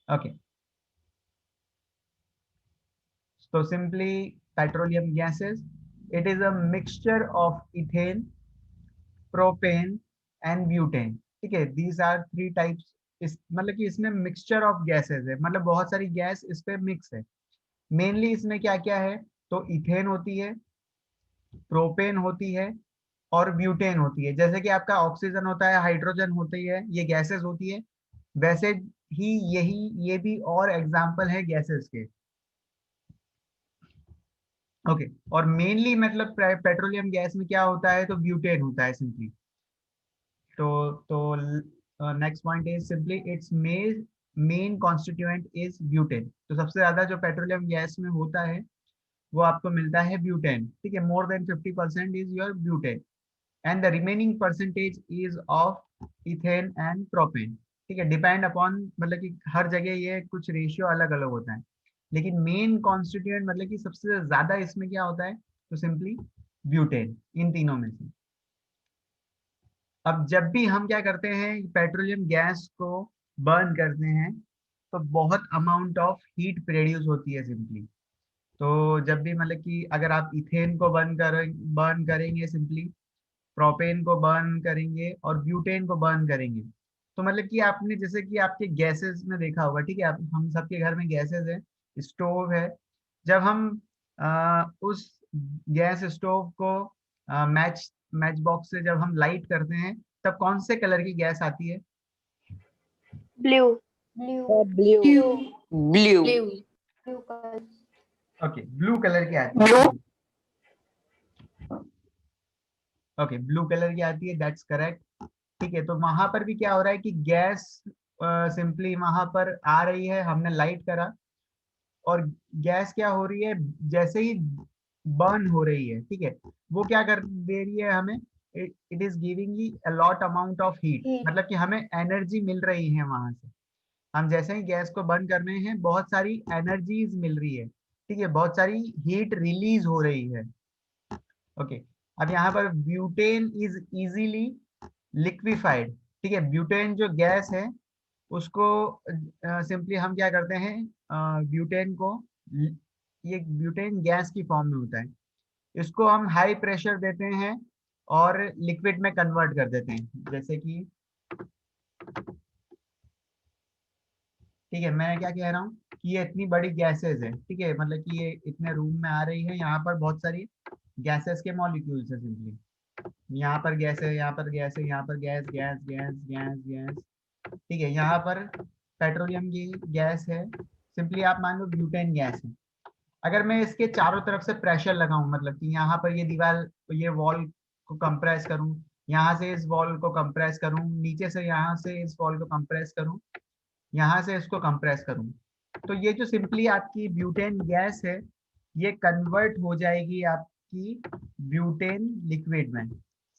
Okay, so simply petroleum gases, it is a mixture of ethane, propane and butane. ठीक है, these are three types. इस मतलब कि इसमें मिक्सचर ऑफ गैसेस है, मतलब बहुत सारी गैस इस पे मिक्स है। मेनली इसमें क्या क्या है, तो इथेन होती है, प्रोपेन होती है और ब्यूटेन होती है। जैसे कि आपका ऑक्सीजन होता है, हाइड्रोजन होती है, ये गैसेस होती है, वैसे ही ये भी और एग्जाम्पल है गैसेस के। ओके, और मेनली मतलब पेट्रोलियम गैस में क्या होता है, तो ब्यूटेन होता है सिंपली। तो next point is simply it's main constituent is butane. तो सबसे ज्यादा जो पेट्रोलियम गैस में होता है वो आपको मिलता है ब्यूटेन। ठीक है, more than 50% is your butane and the remaining percentage is of ethane and propane. ठीक है, डिपेंड अपॉन मतलब कि हर जगह ये कुछ रेशियो अलग अलग होता है, लेकिन मेन कॉन्स्टिट्यूएंट मतलब कि सबसे ज्यादा इसमें क्या होता है, तो सिंपली ब्यूटेन इन तीनों में से। अब जब भी हम क्या करते हैं, पेट्रोलियम गैस को बर्न करते हैं, तो बहुत अमाउंट ऑफ हीट प्रोड्यूस होती है सिंपली। तो जब भी मतलब कि अगर आप इथेन को बर्न करेंगे सिंपली, प्रोपेन को बर्न करेंगे और ब्यूटेन को बर्न करेंगे, तो मतलब कि आपने जैसे कि आपके गैसेस में देखा होगा। ठीक है, आप हम सबके घर में गैसेस है, स्टोव है। जब हम उस गैस स्टोव को मैच बॉक्स से जब हम लाइट करते हैं, तब कौन से कलर की गैस आती है? Blue. Blue. Blue. Okay, blue colour की आती है। ओके, ब्लू कलर की आती है, दैट्स करेक्ट। ठीक है, तो वहां पर भी क्या हो रहा है कि गैस सिंपली वहां पर आ रही है, हमने लाइट करा और गैस क्या हो रही है, जैसे ही बर्न हो रही है, ठीक है, वो क्या कर दे रही है हमें, it is giving a lot amount of heat, मतलब कि हमें एनर्जी मिल रही है वहां से। हम जैसे ही गैस को बर्न कर रहे हैं, बहुत सारी एनर्जीज मिल रही है। ठीक है, बहुत सारी हीट रिलीज हो रही है। ओके, अब यहाँ पर ब्यूटेन इज इजीली लिक्विफाइड। ठीक है, ब्यूटेन जो गैस है उसको सिंपली हम क्या करते हैं, ब्यूटेन को, ये ब्यूटेन गैस की फॉर्म में होता है, इसको हम हाई प्रेशर देते हैं और लिक्विड में कन्वर्ट कर देते हैं। जैसे कि ठीक है, मैं क्या कह रहा हूँ कि ये इतनी बड़ी गैसेस है, ठीक है, मतलब कि ये इतने रूम में आ रही है, यहाँ पर बहुत सारी गैसेस के मॉलिक्यूल्स है सिंपली। यहाँ पर गैस है, यहाँ पर गैस है, यहाँ पर gas gas gas gas gas. ठीक है, यहाँ पर पेट्रोलियम की गैस है, सिंपली आप मान लो ब्यूटेन गैस है। अगर मैं इसके चारों तरफ से प्रेशर लगाऊं, मतलब कि यहाँ पर ये दीवार, ये वॉल को कंप्रेस करूं, यहाँ से इस वॉल को कंप्रेस करूं, नीचे से यहाँ से इस वॉल को कंप्रेस करूं, यहाँ से इसको कंप्रेस करूं, तो ये जो सिंपली आपकी ब्यूटेन गैस है, ये कन्वर्ट हो जाएगी आपकी ब्यूटेन लिक्विड में।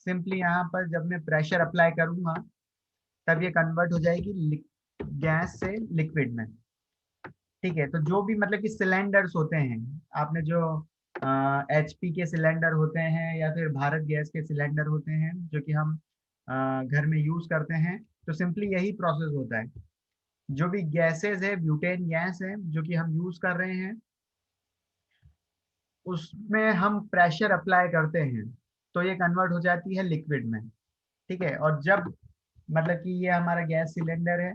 सिंपली यहाँ पर जब मैं प्रेशर अप्लाई करूंगा, तब ये कन्वर्ट हो जाएगी गैस से लिक्विड में। ठीक है, तो जो भी मतलब कि सिलेंडर्स होते हैं, आपने जो HP के सिलेंडर होते हैं या फिर भारत गैस के सिलेंडर होते हैं जो कि हम घर में यूज करते हैं, तो सिंपली यही प्रोसेस होता है। जो भी गैसेस है, ब्यूटेन गैस है जो कि हम यूज कर रहे हैं, उसमें हम प्रेशर अप्लाई करते हैं, तो ये कन्वर्ट हो जाती है लिक्विड में। ठीक है, और जब मतलब कि ये हमारा गैस सिलेंडर है,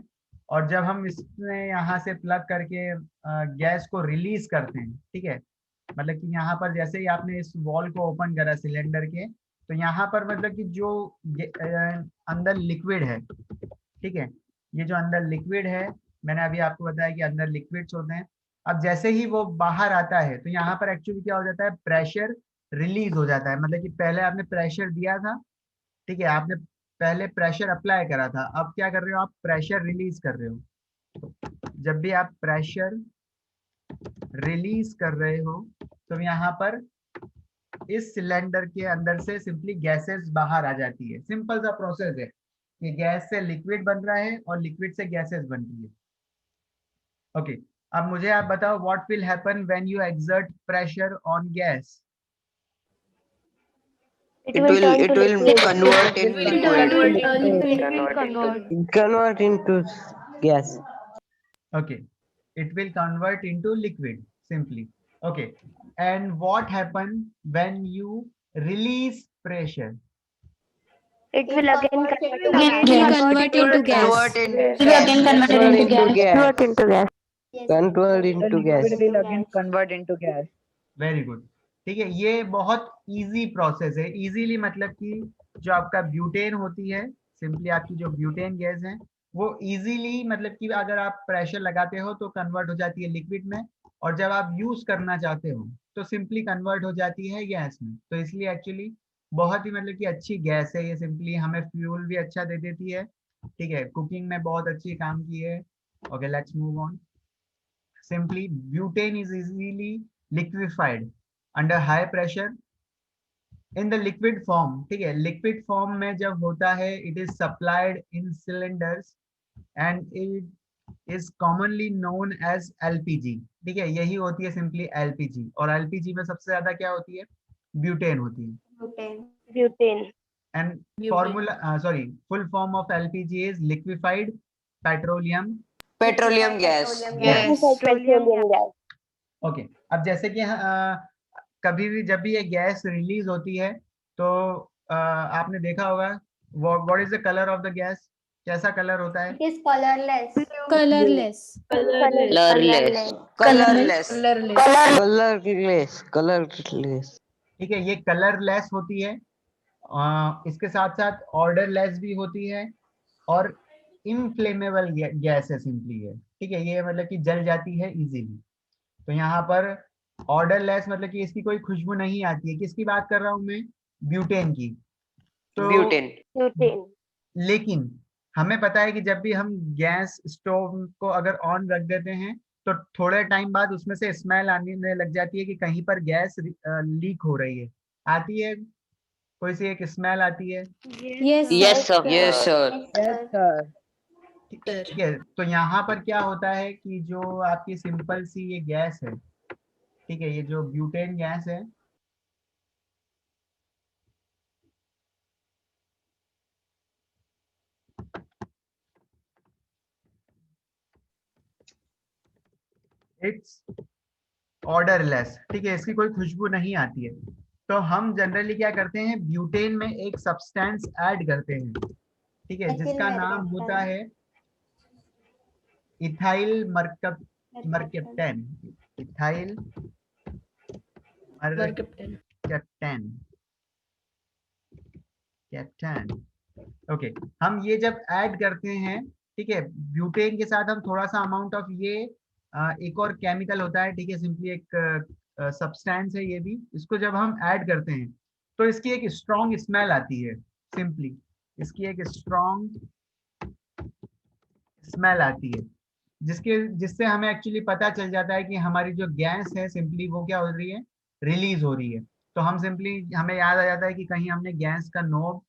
और जब हम इसमें यहाँ से प्लग करके गैस को रिलीज करते हैं, ठीक है, मतलब कि यहाँ पर जैसे ही आपने इस वॉल को ओपन करा सिलेंडर के, तो यहाँ पर मतलब कि जो अंदर लिक्विड है, ठीक है, ये जो अंदर लिक्विड है, मैंने अभी आपको बताया कि अंदर लिक्विड्स होते हैं। अब जैसे ही वो बाहर आता है, तो यहाँ पर एक्चुअली क्या हो जाता है, प्रेशर रिलीज हो जाता है। मतलब कि पहले आपने प्रेशर दिया था, ठीक है, आपने पहले प्रेशर अप्लाई करा था, अब क्या कर रहे हो, आप प्रेशर रिलीज कर रहे हो। जब भी आप प्रेशर रिलीज कर रहे हो, तो यहाँ पर इस सिलेंडर के अंदर से सिंपली गैसेस बाहर आ जाती है। सिंपल सा प्रोसेस है, कि गैस से लिक्विड बन रहा है और लिक्विड से गैसेस बन रही है। ओके, अब मुझे आप बताओ, what will happen when you exert pressure on gas? It will turn to liquid. convert in liquid. Liquid will convert. Convert into gas. Okay, it will convert into liquid simply. Okay, and what happen when you release pressure? It will again convert to Again gas. convert into gas. Convert in It will again convert convert into into gas. Convert gas. into gas. Convert The into liquid gas. will again convert into gas. Very good. ठीक है, ये बहुत easy process है. Easily मतलब कि जो आपका butane होती है, सिंपली आपकी जो ब्यूटेन गैस है वो इजीली मतलब कि अगर आप प्रेशर लगाते हो तो कन्वर्ट हो जाती है लिक्विड में, और जब आप यूज करना चाहते हो तो सिंपली कन्वर्ट हो जाती है गैस में. तो इसलिए एक्चुअली बहुत ही मतलब कि अच्छी गैस है ये. सिंपली हमें फ्यूल भी अच्छा दे देती है. ठीक है, कुकिंग में बहुत अच्छी काम की है. Okay, let's move on. Simply, butane is easily liquefied under high pressure in the liquid form. ठीक है, liquid form में जब होता है it is supplied in cylinders and it is commonly known as LPG. ठीक है, यही होती है simply LPG. और LPG में सबसे ज्यादा क्या होती है? ब्यूटेन होती है. Butane. And formula, full form of LPG is liquefied petroleum. Petroleum gas. Yes. Petroleum gas. Okay, अब जैसे कि कभी भी जब भी ये गैस रिलीज होती है तो आपने देखा होगा what is the colour of the gas. कैसा कलर होता है? It is colorless. Colorless. Colorless. Colorless. Colorless. Colorless. ठीक है, ये कलरलेस होती है. इसके साथ साथ ऑर्डरलेस भी होती है और इनफ्लेमेबल गैस है सिंपली है. ठीक है, ये मतलब कि जल जाती है इजीली. तो यहाँ पर ऑर्डरलेस मतलब कि इसकी कोई खुशबू नहीं आती है. किसकी बात कर रहा हूँ मैं? ब्यूटेन की. तो Butane. Butane. लेकिन हमें पता है कि जब भी हम गैस स्टोव को अगर ऑन रख देते हैं तो थोड़े टाइम बाद उसमें से स्मेल आने लग जाती है कि कहीं पर गैस लीक हो रही है. आती है कोई सी एक स्मेल आती है. Yes, Yes, sir. sir. Yes, sir. Yes, sir. ठीक है, तो यहाँ पर क्या होता है कि जो आपकी सिंपल सी ये गैस है, ठीक है, ये जो ब्यूटेन गैस है, इट्स ऑर्डरलेस. ठीक है, इसकी कोई खुशबू नहीं आती है. तो हम जनरली क्या करते हैं, ब्यूटेन में एक सब्सटेंस ऐड करते हैं. ठीक है, जिसका नाम होता है ethyl मर्कैप्टेन. Ethyl Mercaptan. Captain. Okay, हम ये जब ऐड करते हैं, ठीक है, ब्यूटेन के साथ हम थोड़ा सा अमाउंट ऑफ ये एक और केमिकल होता है. ठीक है, सिंपली एक सब्सटेंस है ये भी. इसको जब हम ऐड करते हैं तो इसकी एक स्ट्रॉन्ग स्मेल आती है. सिंपली इसकी एक स्ट्रॉन्ग स्मेल आती है जिससे हमें एक्चुअली पता चल जाता है कि हमारी जो गैस है सिंपली वो क्या हो रही है, रिलीज हो रही है. तो हम सिंपली हमें याद आ जाता है कि कहीं हमने गैस का नोब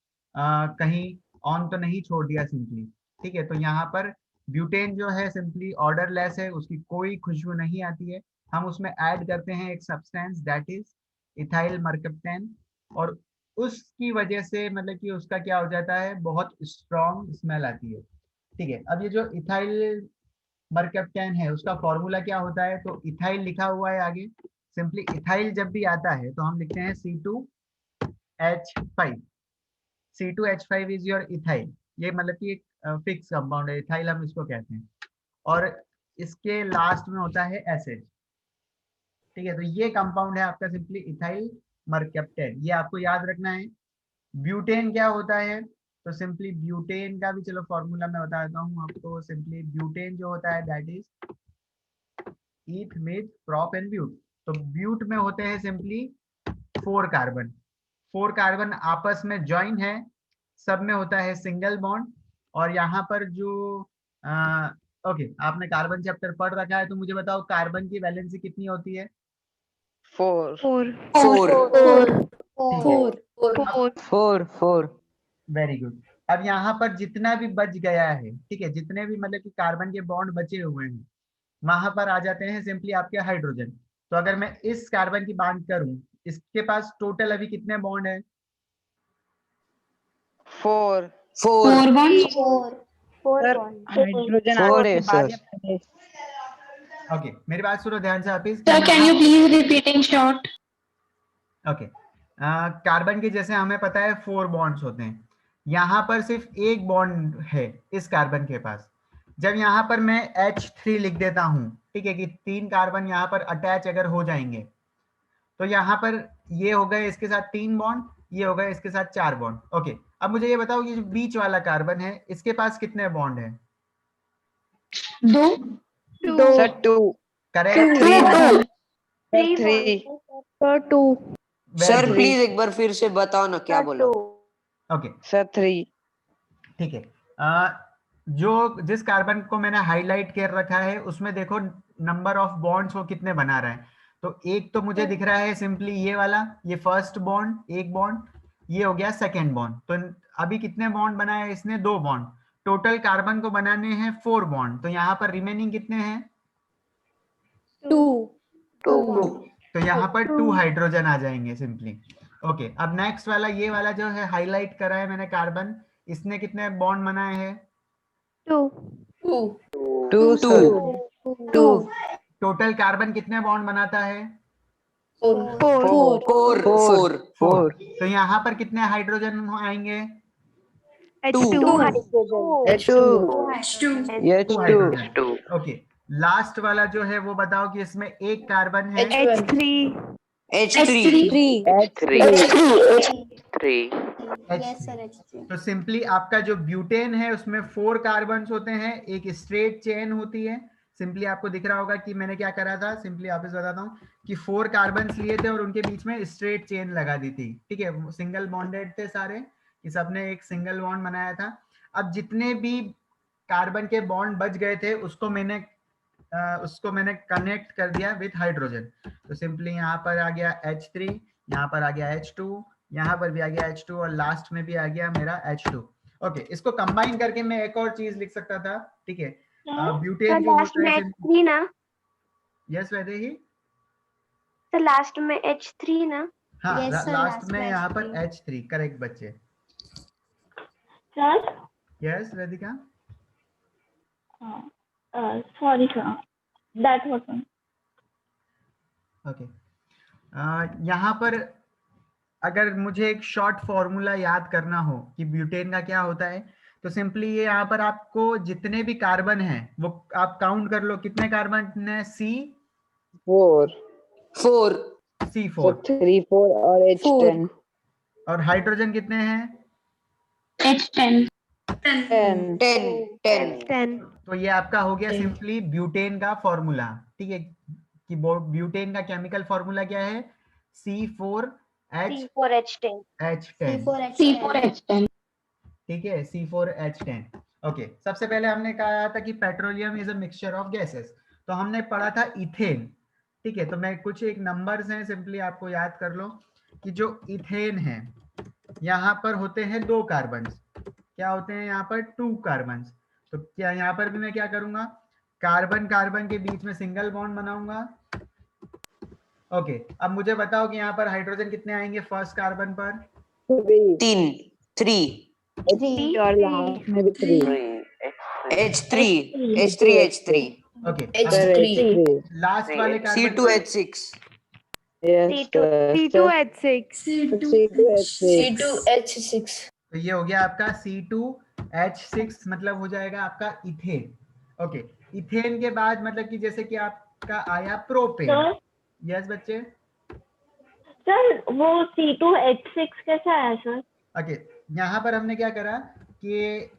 कहीं ऑन तो नहीं छोड़ दिया सिंपली. ठीक है, तो यहाँ पर ब्यूटेन जो है सिंपली ऑर्डरलेस है, उसकी कोई खुशबू नहीं आती है. हम उसमें ऐड करते हैं एक सब्सटेंस दैट इज इथाइल मर्कैप्टेन, और उसकी वजह से मतलब कि उसका क्या हो जाता है, बहुत स्ट्रॉन्ग स्मेल आती है. ठीक है, अब ये जो इथाइल मर्कैप्टेन है उसका फॉर्मूला क्या होता है, तो इथाइल लिखा हुआ है आगे. सिंपली इथाइल जब भी आता है तो हम लिखते हैं C2H5. C2H5 is your ethyl. ये मतलब कि एक फिक्स कंपाउंड है, इथाइल हम इसको कहते हैं. और इसके लास्ट में होता है एसिड. ठीक है, तो ये कंपाउंड है आपका सिंपली इथाइल मर्कैप्टेन. ये आपको याद रखना है. ब्यूटेन क्या होता है, तो सिंपली ब्यूटेन का भी चलो फॉर्मूला मैं बता देता हूँ आपको. सिंपली ब्यूटेन जो होता है that is ईथ myth prop and ब्यूट. तो ब्यूट में होते हैं सिंपली 4 कार्बन. 4 कार्बन आपस में ज्वाइन है, सब में होता है सिंगल बॉन्ड. और यहाँ पर जो ओके, आपने कार्बन चैप्टर पढ़ रखा है तो मुझे बताओ कार्बन की वैलेंसी कितनी होती है? 4. 4. 4. Very good. अब यहाँ पर जितना भी बच गया है, ठीक है, जितने भी मतलब कि कार्बन के बॉन्ड बचे हुए हैं वहां पर आ जाते हैं सिंपली आपके हाइड्रोजन. तो अगर मैं इस कार्बन की बात करूं, इसके पास टोटल अभी कितने बॉन्ड है? 4. 4 bonds. Four Sir, bonds. hydrogen 4 आने है के बाद sir. या पहले? ओके मेरी बात सुनो ध्यान से वापिस। Sir, can you please repeat in short? Okay carbon के जैसे हमें पता है 4 बॉन्ड्स होते हैं, यहाँ पर सिर्फ एक बॉन्ड है इस कार्बन के पास। जब यहाँ पर मैं H3 लिख देता हूँ, ठीक है, कि 3 कार्बन यहाँ पर अटैच अगर हो जाएंगे तो यहाँ पर ये हो गए इसके साथ 3 बॉन्ड, ये हो गए इसके साथ 4 बॉन्ड। ओके अब मुझे ये बताओ, ये जो बीच वाला कार्बन है इसके पास कितने बॉन्ड है? 2. Sir, 2. Correct. 3. Sir, 2. Sir, please एक बार फिर से बताओ ना क्या बोला। Okay Sir, 3. ठीक है, जो जिस कार्बन को मैंने हाईलाइट कर रखा है उसमें देखो नंबर ऑफ बॉन्ड्स वो कितने बना रहा है। तो एक तो मुझे दिख रहा है सिंपली ये वाला, ये फर्स्ट बॉन्ड, एक बॉन्ड, ये हो गया सेकेंड बॉन्ड। तो अभी कितने बॉन्ड बनाए इसने? 2 बॉन्ड। टोटल कार्बन को बनाने हैं 4 बॉन्ड, तो यहाँ पर रिमेनिंग कितने हैं? 2. तो यहाँ पर 2 हाइड्रोजन आ जाएंगे सिंपली। ओके अब नेक्स्ट वाला, ये वाला जो है हाईलाइट करा है मैंने कार्बन, इसने कितने बॉन्ड बनाए हैं? 2, sir. 2. टोटल कार्बन कितने बॉन्ड बनाता है? 4. तो यहाँ पर कितने हाइड्रोजन आएंगे? H2. H2. ओके लास्ट वाला जो है वो बताओ कि इसमें एक कार्बन है H3. H3. Yes, sir, H3. तो सिंपली आपका जो ब्यूटेन है उसमें 4 कार्बन होते हैं, एक स्ट्रेट चेन होती है। सिंपली आपको दिख रहा होगा कि मैंने क्या करा था, सिंपली वापस बताता हूँ कि 4 कार्बन लिए थे और उनके बीच में स्ट्रेट चेन लगा दी थी, ठीक है, सिंगल बॉन्डेड थे सारे, कि सबने एक सिंगल बॉन्ड बनाया था। अब जितने भी कार्बन के बॉन्ड बच गए थे उसको मैंने कनेक्ट कर दिया विथ हाइड्रोजन। तो सिंपली यहाँ पर आ गया H3, यहाँ पर आ गया H2, यहाँ पर भी आ गया H2 और लास्ट में भी आ गया मेरा H2। ओके इसको कंबाइन करके मैं एक और चीज लिख सकता था, ठीक है, ब्यूटेन जो लास्ट में होता है। H3 ना? यस वैसे ही, तो लास्ट में H3 ना? हाँ Yes, sir, लास्ट last में में यहाँ पर H3। H3 करेक्ट बच्चे। Sir, yes Vedika. sorry, sir. That wasn't. Okay यहाँ पर अगर मुझे एक शॉर्ट फॉर्मूला याद करना हो कि ब्यूटेन का क्या होता है, तो सिंपली ये यहाँ पर आपको जितने भी कार्बन हैं वो आप काउंट कर लो, कितने कार्बन है? Four. C4 3, 4 और H10. और हाइड्रोजन कितने हैं? H10. 10. तो ये आपका हो गया सिंपली ब्यूटेन का फॉर्मूला, ठीक है, कि ब्यूटेन का केमिकल फॉर्मूला क्या है? C4H10, C4H10. ठीक है, C4H10। ओके सबसे पहले हमने कहा था कि petroleum is a mixture of gases, तो हमने पढ़ा था इथेन, ठीक है। तो मैं कुछ एक नंबर्स हैं सिंपली आपको याद कर लो कि जो इथेन है यहाँ पर होते हैं 2 कार्बन, क्या होते हैं यहाँ पर? 2 कार्बन। तो क्या यहाँ पर भी मैं क्या करूंगा? कार्बन कार्बन के बीच में सिंगल बॉन्ड बनाऊंगा। ओके अब मुझे बताओ कि यहाँ पर हाइड्रोजन कितने आएंगे फर्स्ट कार्बन पर? 3. और लास्ट में भी 3. H3. Okay H3. लास्ट वाले कार्बन C2H6. Yes, C2H6. तो ये हो गया आपका C2H6, मतलब हो जाएगा आपका इथेन। ओके इथेन के बाद मतलब कि जैसे कि आपका आया प्रोपेन। Sir, यस बच्चे। sir, वो C2H6 कैसा आया सर? ओके यहाँ पर हमने क्या करा कि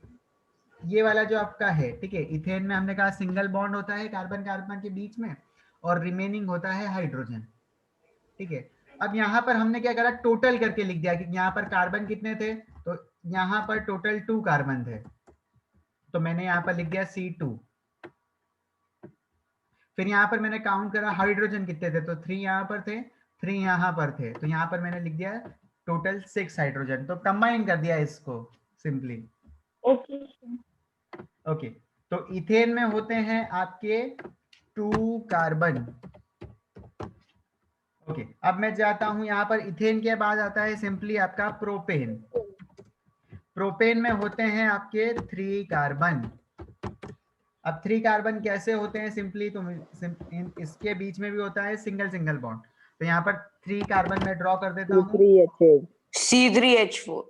ये वाला जो आपका है, ठीक है, इथेन में हमने कहा सिंगल बॉन्ड होता है कार्बन कार्बन के बीच में और रिमेनिंग होता है हाइड्रोजन, ठीक है। अब यहाँ पर हमने क्या करा, टोटल करके लिख दिया कि यहाँ पर कार्बन कितने थे, तो यहाँ पर टोटल 2 कार्बन थे, तो मैंने यहाँ पर लिख दिया C2। फिर यहाँ पर मैंने काउंट करा हाइड्रोजन कितने थे, तो 3 यहाँ पर थे, 3 यहाँ पर थे, तो यहाँ पर मैंने लिख दिया टोटल 6 हाइड्रोजन। तो कंबाइन कर दिया इसको सिंपली। Okay. ओके तो इथेन में होते हैं आपके 2 कार्बन। ओके अब मैं जाता हूं यहाँ पर, इथेन के बाद आता है सिंपली आपका प्रोपेन। प्रोपेन में होते हैं आपके 3 कार्बन। अब 3 कार्बन कैसे होते हैं सिंपली, तो इसके बीच में भी होता है सिंगल सिंगल बॉन्ड। तो यहाँ पर 3 कार्बन में ड्रॉ कर देता हूँ। C3H8.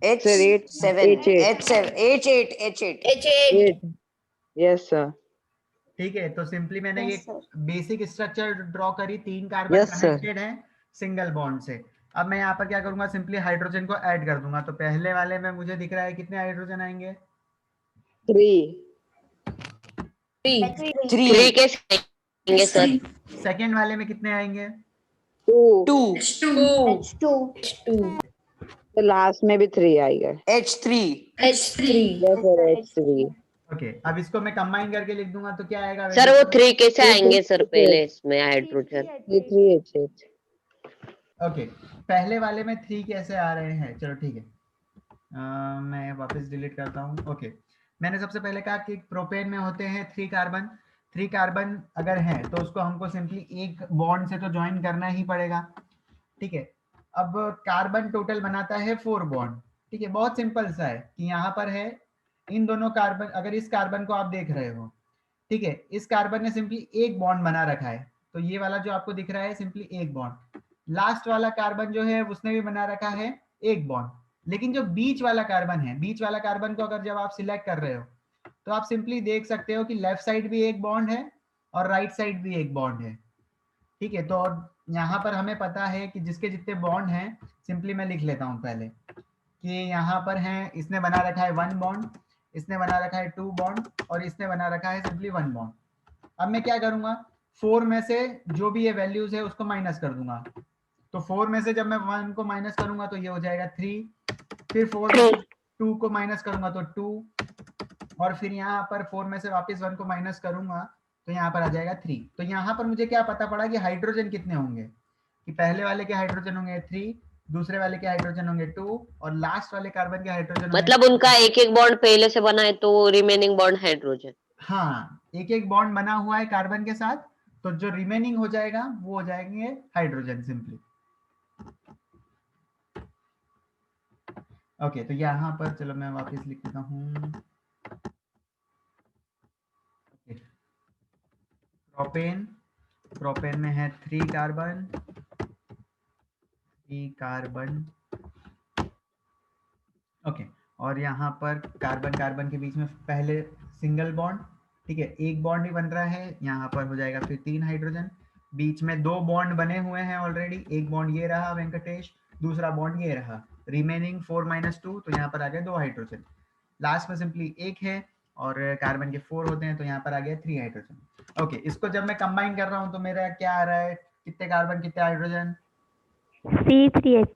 C3H4 Sir, H7 H8. H8 H8 8. Yes, sir. ठीक है, तो सिंपली मैंने ये Yes, sir. Basic structure draw करी, 3 कार्बन Yes, sir. कनेक्टेड है सिंगल बॉन्ड से। अब मैं यहाँ पर क्या करूंगा, सिंपली हाइड्रोजन को ऐड कर दूंगा। तो पहले वाले में मुझे दिख रहा है कितने हाइड्रोजन आएंगे, 3. 3 कैसे आएंगे सर? सेकेंड वाले में कितने आएंगे, 2. 2 H2. तो लास्ट में भी 3 आएगा. H3 Yes, sir. H3. Okay. अब इसको मैं कंबाइन करके लिख दूंगा तो क्या आएगा सर वो 3 कैसे C3H8. आएंगे सर पहले इसमें हाइड्रोजन? C3H8. ओके, पहले वाले में 3 कैसे आ रहे हैं, चलो ठीक है, मैं वापस डिलीट करता हूँ। ओके, मैंने सबसे पहले कहा कि प्रोपेन में होते हैं 3 कार्बन। 3 कार्बन अगर है तो उसको हमको सिंपली एक बॉन्ड से तो ज्वाइन करना ही पड़ेगा, ठीक है। अब कार्बन टोटल बनाता है 4 बॉन्ड, ठीक है। बहुत सिंपल सा है कि यहाँ पर है इन दोनों कार्बन, अगर इस कार्बन को आप देख रहे हो, ठीक है, इस कार्बन ने सिंपली एक बॉन्ड बना रखा है, तो ये वाला जो आपको दिख रहा है सिंपली एक बॉन्ड। लास्ट वाला कार्बन जो है उसने भी बना रखा है एक बॉन्ड, लेकिन जो बीच वाला कार्बन है, बीच वाला कार्बन को अगर जब आप सिलेक्ट कर रहे हो तो आप सिंपली देख सकते हो कि लेफ्ट साइड भी एक बॉन्ड है और राइट साइड भी एक बॉन्ड है, ठीक है। तो यहाँ पर हमें पता है कि जिसके जितने बॉन्ड हैं, सिंपली मैं लिख लेता हूँ पहले कि यहाँ पर हैं, इसने बना रखा है 1 बॉन्ड, इसने बना रखा है 2 बॉन्ड और इसने बना रखा है सिंपली 1 बॉन्ड। अब मैं क्या करूंगा, 4 में से जो भी ये वैल्यूज है उसको माइनस कर दूंगा। तो 4 में से जब मैं 1 को माइनस करूंगा तो ये हो जाएगा 3, फिर 4 में से 2 को माइनस करूंगा तो 2, और फिर यहाँ पर 4 में से वापस 1 को माइनस करूंगा तो यहाँ पर आ जाएगा 3। तो यहाँ पर मुझे क्या पता पड़ा कि हाइड्रोजन कितने होंगे, कि पहले वाले के हाइड्रोजन होंगे 3, दूसरे वाले के हाइड्रोजन होंगे 2 और लास्ट वाले कार्बन के हाइड्रोजन मतलब उनका एक एक बॉन्ड पहले से बना है तो रिमेनिंग बॉन्ड हाइड्रोजन। हाँ, एक एक बॉन्ड बना हुआ है कार्बन के साथ, तो जो रिमेनिंग हो जाएगा वो हो जाएंगे हाइड्रोजन सिंपली। ओके, तो यहाँ पर चलो मैं वापस लिख देता हूँ। प्रोपेन, प्रोपेन में है 3 कार्बन, 3 कार्बन, ओके। और यहाँ पर कार्बन कार्बन के बीच में पहले सिंगल बॉन्ड, ठीक है, एक बॉन्ड ही बन रहा है, यहाँ पर हो जाएगा फिर 3 हाइड्रोजन। बीच में 2 बॉन्ड बने हुए हैं ऑलरेडी, एक बॉन्ड ये रहा वेंकटेश, दूसरा बॉन्ड ये रहा, रिमेनिंग 4 - 2, तो यहाँ पर आ गया 2 हाइड्रोजन। लास्ट में सिंपली एक है और कार्बन के 4 होते हैं तो यहाँ पर आ गया 3 हाइड्रोजन। ओके, इसको जब मैं कंबाइन कर रहा हूँ तो मेरा क्या आ रहा है, कितने कार्बन कितने हाइड्रोजन, C3H8.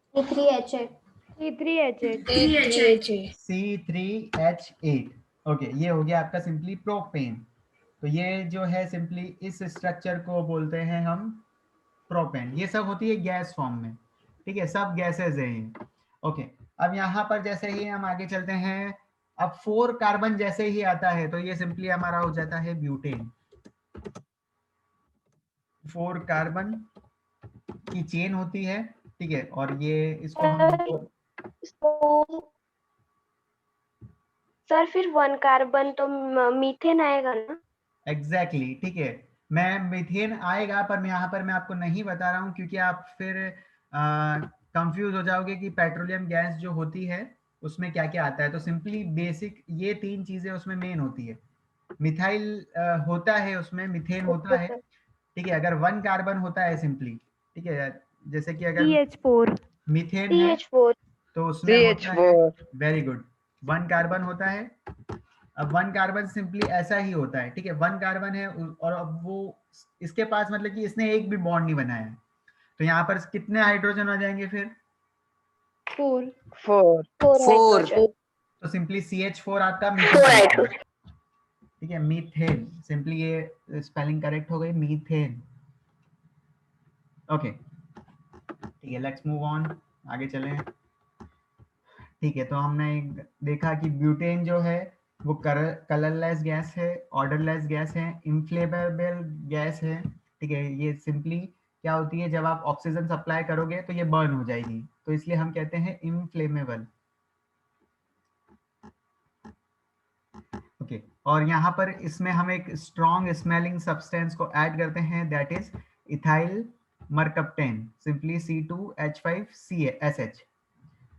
C3H8। ओके, ये हो गया आपका सिंपली प्रोपेन। तो ये जो है सिंपली इस स्ट्रक्चर को बोलते हैं हम प्रोपेन। ये सब होती है गैस फॉर्म में, ठीक है, सब गैसेज हैं ये। ओके, अब यहाँ पर जैसे ही हम आगे चलते हैं, अब 4 कार्बन जैसे ही आता है तो ये सिंपली हमारा हो जाता है ब्यूटेन। 4 कार्बन की चेन होती है, ठीक है, और ये इसको हम सर फिर 1 कार्बन तो मीथेन आएगा ना? एग्जैक्टली, ठीक है, मैं मीथेन आएगा, पर मैं यहाँ पर मैं आपको नहीं बता रहा हूँ क्योंकि आप फिर कंफ्यूज हो जाओगे कि पेट्रोलियम गैस जो होती है उसमें क्या क्या आता है। तो सिंपली बेसिक ये 3 चीजें उसमें मेन होती है। मिथाइल होता है उसमें, मीथेन होता है, ठीक है। अगर 1 कार्बन होता है सिंपली, ठीक है, जैसे कि अगर मीथेन है CH4. तो उसमें होता है, CH4. वेरी गुड, 1 कार्बन होता है। अब 1 कार्बन सिंपली ऐसा ही होता है, ठीक है, 1 कार्बन है और अब वो इसके पास मतलब कि इसने एक भी बॉन्ड नहीं बनाया है, तो यहाँ पर कितने हाइड्रोजन हो जाएंगे फिर, 4. 4 तो सिंपली CH4 आपका मीथेन, ठीक है, मीथेन, सिंपली ये स्पेलिंग करेक्ट हो गई, मीथेन। ओके, ठीक है, लेट्स मूव ऑन, आगे चलें। ठीक है, तो हमने देखा कि ब्यूटेन जो है वो कलरलेस गैस है, ऑर्डरलेस गैस है, इनफ्लेमेबल गैस है, ठीक है। ये सिंपली क्या होती है, जब आप ऑक्सीजन सप्लाई करोगे तो ये बर्न हो जाएगी, तो इसलिए हम कहते हैं इनफ्लेमेबल। ओके और यहाँ पर इसमें हम एक स्ट्रॉन्ग स्मेलिंग सब्सटेंस को ऐड करते हैं, that is ethyl mercaptan, simply C2H5CH।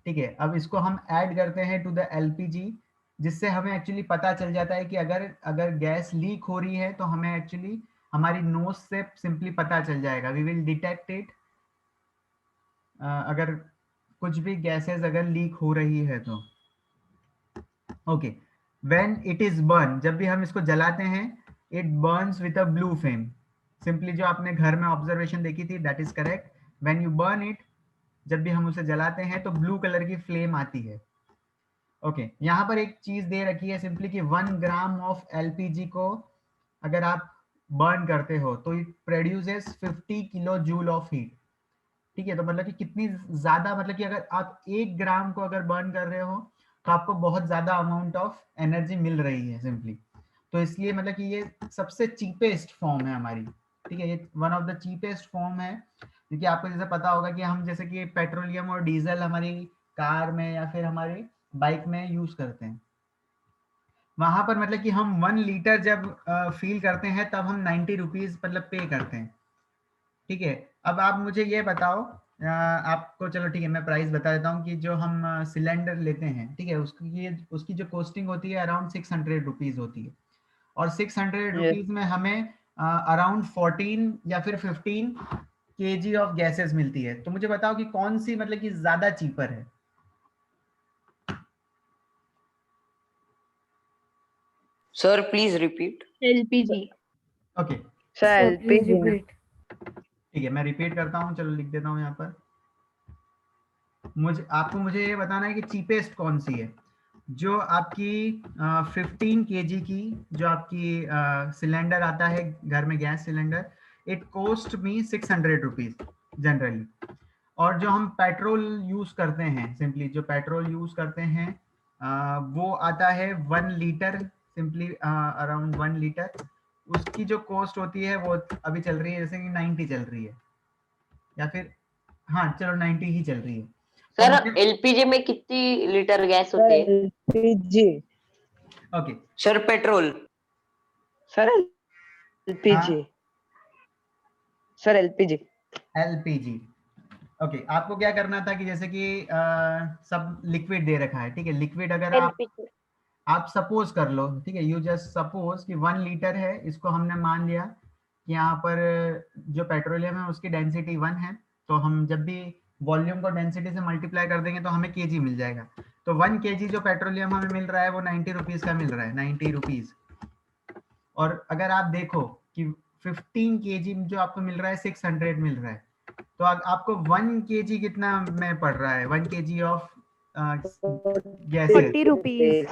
ठीक है, अब इसको हम ऐड करते हैं टू द LPG, जिससे हमें एक्चुअली पता चल जाता है कि अगर गैस लीक हो रही है तो हमें एक्चुअली हमारी नोज से सिंपली पता चल जाएगा, वी विल डिटेक्ट इट। अगर कुछ भी गैसेस अगर लीक हो रही है तो okay, when it is burn, जब भी हम इसको जलाते हैं, it Burns with a blue flame, simply जो आपने घर में ऑब्जर्वेशन देखी थी that is correct. When you burn it, जब भी हम उसे जलाते हैं तो ब्लू कलर की फ्लेम आती है। ओके यहाँ पर एक चीज दे रखी है सिंपली कि 1 ग्राम ऑफ LPG को अगर आप बर्न करते हो तो it produces 50 kilo joule of heat. ठीक है, तो मतलब कि कितनी ज्यादा, मतलब कि अगर आप 1 ग्राम को अगर बर्न कर रहे हो तो आपको बहुत ज्यादा अमाउंट ऑफ एनर्जी मिल रही है सिंपली। तो इसलिए मतलब कि ये सबसे चीपेस्ट फॉर्म है हमारी। ठीक है, ये one of the cheapest form है, क्योंकि आपको जैसे पता होगा कि हम जैसे कि पेट्रोलियम और डीजल हमारी कार में या फिर हमारी बाइक में यूज करते हैं, वहां पर मतलब कि हम 1 लीटर जब फील करते हैं तब हम 90 रुपीज मतलब पे करते हैं। ठीक है, अब आप मुझे ये बताओ, आपको चलो ठीक है मैं प्राइस बता देता हूँ कि जो हम सिलेंडर लेते हैं, ठीक है, उसकी जो कॉस्टिंग होती है अराउंड 600 रुपीज होती है, और 600 रुपीज में हमें अराउंड 14 या फिर 15 kg ऑफ गैसेस मिलती है। तो मुझे बताओ कि कौन सी मतलब कि ज्यादा चीपर है। Sir please repeat. LPG। Okay sir LPG में ठीक है, मैं रिपीट करता हूँ, चलो लिख देता हूँ यहाँ पर। मुझे ये बताना है कि चीपेस्ट कौन सी है। जो आपकी 15 kg की जो आपकी सिलेंडर आता है घर में, gas cylinder, it coast me 600 rupees generally. और जो हम पेट्रोल यूज करते हैं, सिंपली जो पेट्रोल यूज करते हैं वो आता है 1 लीटर, सिंपली अराउंड 1 लीटर, उसकी जो कॉस्ट होती है वो अभी चल रही है जैसे कि 90 चल रही है, या फिर हाँ चलो 90 ही चल रही है। तो सर मुझे एलपीजी में कितनी लीटर गैस सर होती है? LPG okay sir petrol. Sir हाँ LPG sir LPG LPG। Okay आपको क्या करना था कि जैसे कि सब लिक्विड दे रखा है, ठीक है, लिक्विड अगर LPG। आप सपोज कर लो, ठीक है, यू जस्ट सपोज कि 1 लीटर है, इसको हमने मान लिया कि यहाँ पर जो पेट्रोलियम है उसकी डेंसिटी 1 है, तो हम जब भी वॉल्यूम को डेंसिटी से मल्टीप्लाई कर देंगे तो हमें केजी मिल जाएगा। तो 1 केजी जो पेट्रोलियम हमें मिल रहा है वो 90 रुपीज का मिल रहा है, 90 रुपीज। और अगर आप देखो कि 15 केजी जो आपको मिल रहा है 600 मिल रहा है, तो आपको 1 केजी कितना में पड़ रहा है, 1 KG of gases 40 rupees.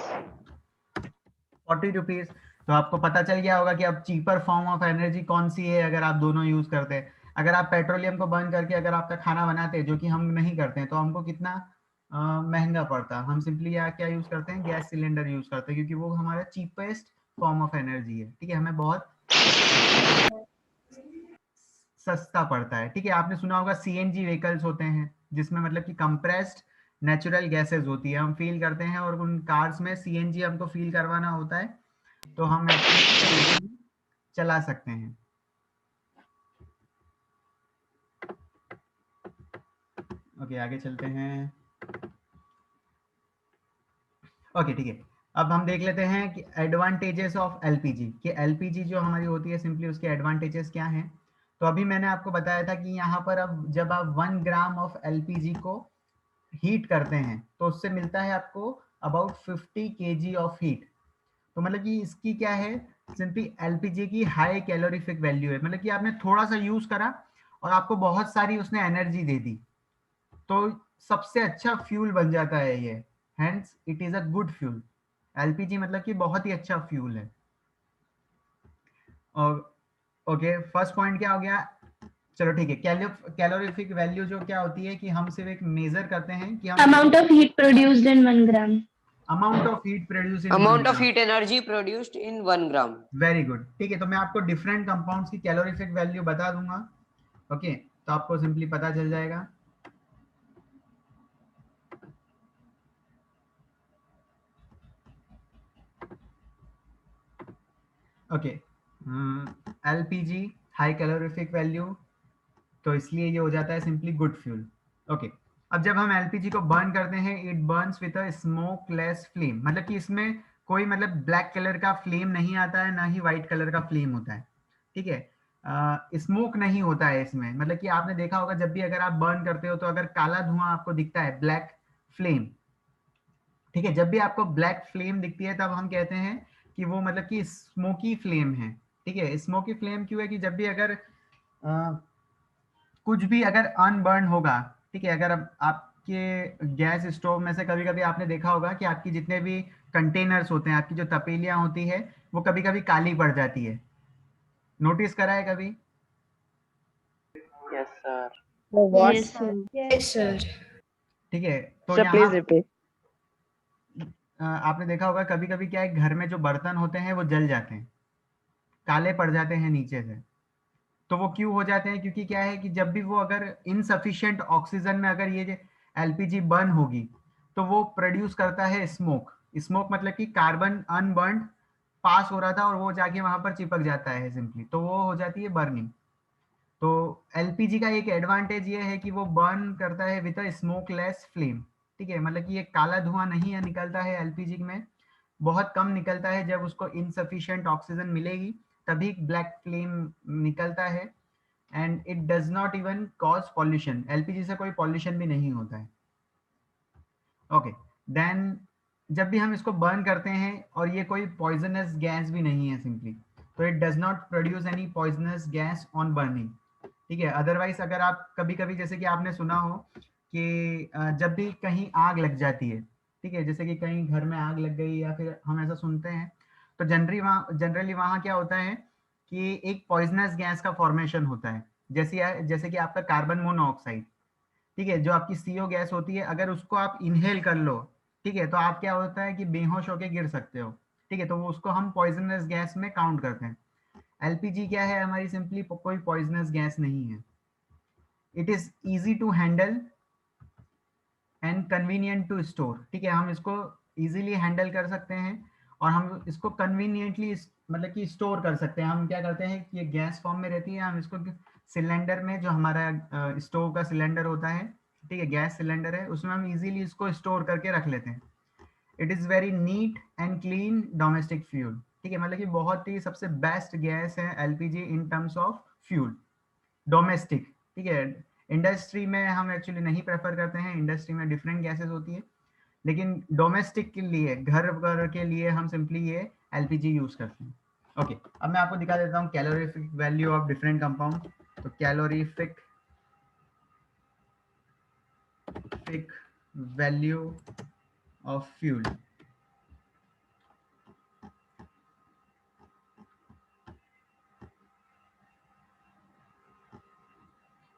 40 rupees. तो आपको पता चल गया होगा कि अब चीपर फॉर्म ऑफ एनर्जी कौन सी है अगर आप दोनों यूज करते हैं। अगर आप पेट्रोलियम को बर्न करके अगर आपका खाना बनाते हैं, जो कि हम नहीं करते हैं, तो हमको कितना महंगा पड़ता। हम सिंपली यहाँ क्या यूज करते हैं, गैस सिलेंडर यूज करते हैं, क्योंकि वो हमारा चीपेस्ट फॉर्म ऑफ एनर्जी है। ठीक है, हमें बहुत सस्ता पड़ता है। ठीक है, आपने सुना होगा CNG व्हीकल्स होते हैं जिसमें मतलब कि कंप्रेस्ड नेचुरल गैसेस होती है, हम फील करते हैं, और उन कार्स में CNG हमको फील करवाना होता है, तो हम एक्चुअली चला सकते हैं। ओके आगे चलते हैं। ओके ठीक है, अब हम देख लेते हैं कि एडवांटेजेस ऑफ LPG, कि LPG जो हमारी होती है सिंपली उसके एडवांटेजेस क्या हैं। तो अभी मैंने आपको बताया था कि यहाँ पर अब जब आप 1 ग्राम ऑफ LPG को हीट करते हैं तो उससे मिलता है आपको अबाउट 50 kg ऑफ हीट। तो मतलब कि इसकी क्या है, सिंपली LPG की हाई कैलोरीफिक वैल्यू है, मतलब कि आपने थोड़ा सा यूज करा और आपको बहुत सारी उसने एनर्जी दे दी, तो सबसे अच्छा फ्यूल बन जाता है ये, hence it is a good fuel. LPG मतलब कि बहुत ही अच्छा फ्यूल है। और ओके फर्स्ट पॉइंट क्या हो गया, चलो ठीक है, कैलोरीफिक वैल्यू जो क्या होती है कि हम सिर्फ एक मेजर करते हैं कि हम Amount of heat produced in 1 gram. Amount of heat produce in 1 amount of gram. Heat energy produced in 1 gram. Very good. ठीक है, तो मैं आपको डिफरेंट कंपाउंड्स की कैलोरीफिक वैल्यू बता दूंगा। ओके तो आपको सिंपली पता चल जाएगा। Okay, LPG high calorific value, तो इसलिए ये हो जाता है सिंपली गुड फ्यूल। ओके, अब जब हम एलपीजी को बर्न करते हैं, it Burns with a smokeless flame, मतलब कि इसमें कोई मतलब ब्लैक कलर का फ्लेम नहीं आता है, ना ही वाइट कलर का फ्लेम होता है, ठीक है। स्मोक नहीं होता है इसमें, मतलब कि आपने देखा होगा जब भी अगर आप बर्न करते हो तो अगर काला धुआं आपको दिखता है, ब्लैक फ्लेम, ठीक है, जब भी आपको ब्लैक फ्लेम दिखती है तब हम कहते हैं कि वो मतलब कि स्मोकी फ्लेम है, ठीक है। स्मोकी फ्लेम क्यों है कि जब भी अगर कुछ भी अगर अनबर्न होगा, ठीक है, अगर अब आपके गैस स्टोव में से कभी कभी आपने देखा होगा कि आपकी जितने भी कंटेनर्स होते हैं, आपकी जो तपेलियां होती है, वो कभी कभी काली पड़ जाती है, नोटिस करा है कभी? Yes, sir. What? Yes, sir. Yes, sir. ठीक है, तो Sir, यहाँ please repeat. आपने देखा होगा कभी कभी क्या है, घर में जो बर्तन होते हैं वो जल जाते हैं, काले पड़ जाते हैं नीचे से। तो वो क्यों हो जाते हैं? क्योंकि क्या है कि जब भी वो अगर इनसफिशिएंट ऑक्सीजन में अगर ये एलपीजी बर्न होगी तो वो प्रोड्यूस करता है स्मोक। स्मोक मतलब कि कार्बन अनबर्न्ड पास हो रहा था और वो जाके वहां पर चिपक जाता है सिंपली, तो वो हो जाती है बर्निंग। तो एलपीजी का एक एडवांटेज ये है कि वो बर्न करता है विद अ स्मोकलेस फ्लेम, ठीक है, मतलब कि ये काला धुआं नहीं है निकलता है एलपीजी में, बहुत कम निकलता है। जब उसको इनसफिशिएंट ऑक्सीजन मिलेगी तभी ब्लैक फ्लेम निकलता है, and it does not even cause pollution, LPG से कोई पॉल्यूशन भी नहीं होता है। ओके, देन जब भी हम इसको बर्न करते हैं, और ये कोई पॉइजनस गैस भी नहीं है सिंपली, तो it does not produce any poisonous gas on burning, ठीक है। अदरवाइज अगर आप कभी कभी जैसे कि आपने सुना हो कि जब भी कहीं आग लग जाती है, ठीक है, जैसे कि कहीं घर में आग लग गई या फिर हम ऐसा सुनते हैं, तो जनरली वहाँ क्या होता है कि एक पॉइजनस गैस का फॉर्मेशन होता है, जैसे कि आपका कार्बन मोनोऑक्साइड, ठीक है, जो आपकी सीओ गैस होती है, अगर उसको आप इनहेल कर लो, ठीक है, तो आप क्या होता है कि बेहोश होके गिर सकते हो, ठीक है, तो वो उसको हम पॉइजनस गैस में काउंट करते हैं। एलपीजी क्या है हमारी, सिंपली कोई पॉइजनस गैस नहीं है। It is easy to handle and convenient to store, ठीक है, हम इसको इजीली हैंडल कर सकते हैं और हम इसको कन्वीनियंटली मतलब कि स्टोर कर सकते हैं। हम क्या करते हैं कि ये गैस फॉर्म में रहती है, हम इसको सिलेंडर में, जो हमारा स्टोव का सिलेंडर होता है, ठीक है, गैस सिलेंडर है, उसमें हम इजीली इसको स्टोर करके रख लेते हैं। It is very neat and clean domestic fuel, ठीक है, मतलब कि बहुत ही सबसे बेस्ट गैस है LPG in terms of fuel domestic, ठीक है। इंडस्ट्री में हम एक्चुअली नहीं प्रेफर करते हैं, इंडस्ट्री में डिफरेंट गैसेस होती है, लेकिन डोमेस्टिक के लिए, घर पर के लिए हम सिंपली ये एलपीजी यूज करते हैं। ओके, अब मैं आपको दिखा देता हूँ calorific value of different compound. तो calorific value of fuel,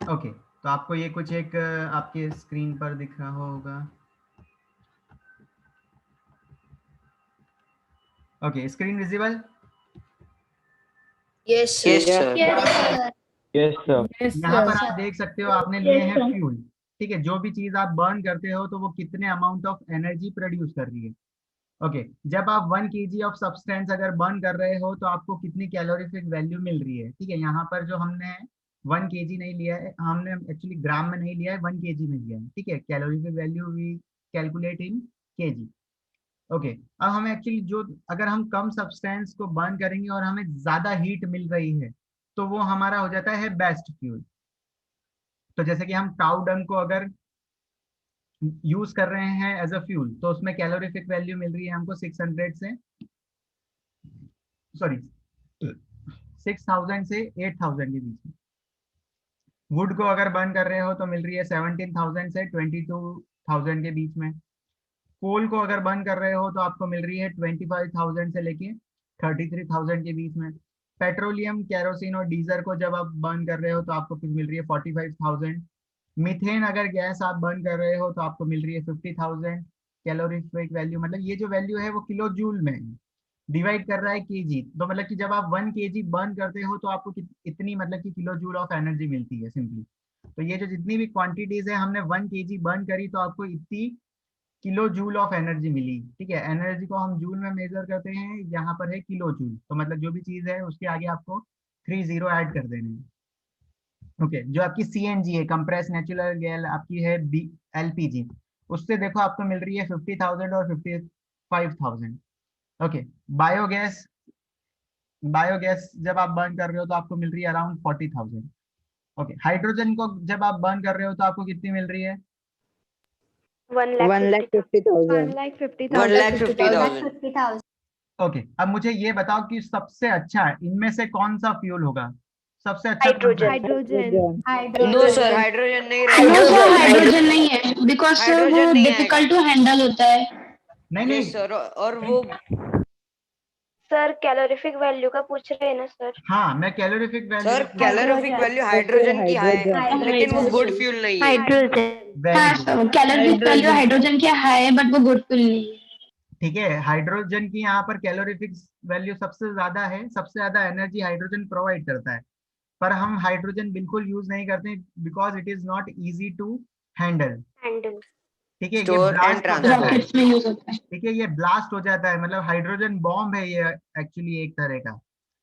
okay, तो आपको ये कुछ एक आपके स्क्रीन पर दिख रहा होगा। Okay, screen visible? Yes, sir. Yes, sir. Yes, sir. Yes, sir. यहाँ पर आप देख सकते हो आपने लिए हैं फ्यूल, ठीक है, जो भी चीज आप बर्न करते हो तो वो कितने अमाउंट ऑफ एनर्जी प्रोड्यूस कर रही है। ओके, जब आप 1 kg ऑफ सब्सटेंस अगर बर्न कर रहे हो तो आपको कितनी कैलोरीफिक वैल्यू मिल रही है, ठीक है। यहाँ पर जो हमने 1 kg नहीं लिया है, हमने एक्चुअली ग्राम में नहीं लिया है, 1 kg में लिया है, ठीक है। Calorific value we calculate in kg। Okay, अब हमें एक्चुअली जो, अगर हम कम सब्सटेंस को बर्न करेंगे और हमें ज्यादा हीट मिल रही है तो वो हमारा हो जाता है बेस्ट फ्यूल। तो जैसे कि हम काउ डंग को अगर यूज कर रहे हैं एज अ फ्यूल, तो उसमें कैलोरीफिक वैल्यू मिल रही है हमको 600 से, सॉरी 6000 से 8000 के बीच में। वुड को अगर बर्न कर रहे हो तो मिल रही है 17,000 से 22,000 के बीच में। कोल को अगर बर्न कर रहे हो तो आपको मिल रही है 25,000 से लेके 33,000 के बीच में। पेट्रोलियम, कैरोसिन और डीजल को जब आप बर्न कर रहे हो तो आपको मिल रही है 45,000। मीथेन अगर गैस आप बर्न कर रहे हो तो आपको मिल रही है 50,000 कैलोरीफिक वैल्यू। मतलब ये जो वैल्यू है वो किलो जूल में डिवाइड कर रहा है केजी, तो मतलब कि जब आप 1 kg बर्न करते हो तो आपको इतनी मतलब कि किलो जूल ऑफ एनर्जी मिलती है सिंपली। तो ये जो जितनी भी क्वांटिटीज है, हमने 1 kg बर्न करी तो आपको इतनी किलो जूल ऑफ एनर्जी मिली। ठीक है, एनर्जी को हम जूल में मेजर करते हैं, यहाँ पर है किलो जूल, तो मतलब जो भी चीज है उसके आगे आपको 3 जीरो ऐड कर देने हैं। ओके, जो आपकी CNG है, कंप्रेस नेचुरल गैस, आपकी है LPG, उससे देखो आपको मिल रही है 50,000 और 55,000। ओके, बायोगैस, बायोगैस जब आप बर्न कर रहे हो तो आपको मिल रही है अराउंड 40,000। ओके, हाइड्रोजन को जब आप बर्न कर रहे हो तो आपको कितनी मिल रही है? 1,50,000. 1,50,000। ओके, अब मुझे ये बताओ कि सबसे अच्छा इनमें से कौन सा फ्यूल होगा? सबसे अच्छा कौन सा है? हाइड्रोजन। नो सर, हाइड्रोजन नहीं नो रहेगा। सर, हाइड्रोजन नहीं है, बिकॉज सर वो हाइड्रोजन नहीं डिफिकल्ट टू हैंडल होता है। नहीं यस नहीं सर, और वो सर कैलोरीफिक वैल्यू का पूछ रहे हैं ना सर? हाँ, मैं calorific value sir calorific value hydrogen की हाई है, लेकिन वो गुड फ्यूल नहीं है। हाइड्रोजन। हाँ सर, कैलोरीफिक वैल्यू हाइड्रोजन की हाई है, बट वो गुड फ्यूल नहीं है। ठीक है, हाइड्रोजन की यहाँ पर कैलोरीफिक वैल्यू सबसे ज्यादा है, सबसे ज्यादा एनर्जी हाइड्रोजन प्रोवाइड करता है, पर हम हाइड्रोजन बिल्कुल यूज नहीं करते because it is not easy to handle. Handle. ठीक है, ये Store and ब्लास्ट हो transport. जाता है। रॉकेट्स में यूज होता है। ठीक है, ये ब्लास्ट हो जाता है, मतलब हाइड्रोजन बॉम्ब है ये एक्चुअली एक तरह का।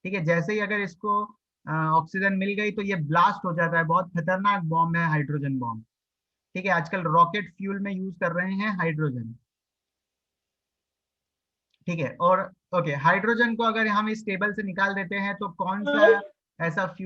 ठीक है, जैसे ही अगर इसको ऑक्सीजन मिल गई तो ये ब्लास्ट हो जाता है, बहुत खतरनाक बॉम्ब है हाइड्रोजन बॉम्ब। ठीक है, आजकल रॉकेट फ्यूल में यूज कर रहे हैं हाइड्रोजन। ठीक है, और ओके, हाइड्रोजन को अगर हम इस टेबल से निकाल देते हैं तो कौन सा ऐसा फ्यूल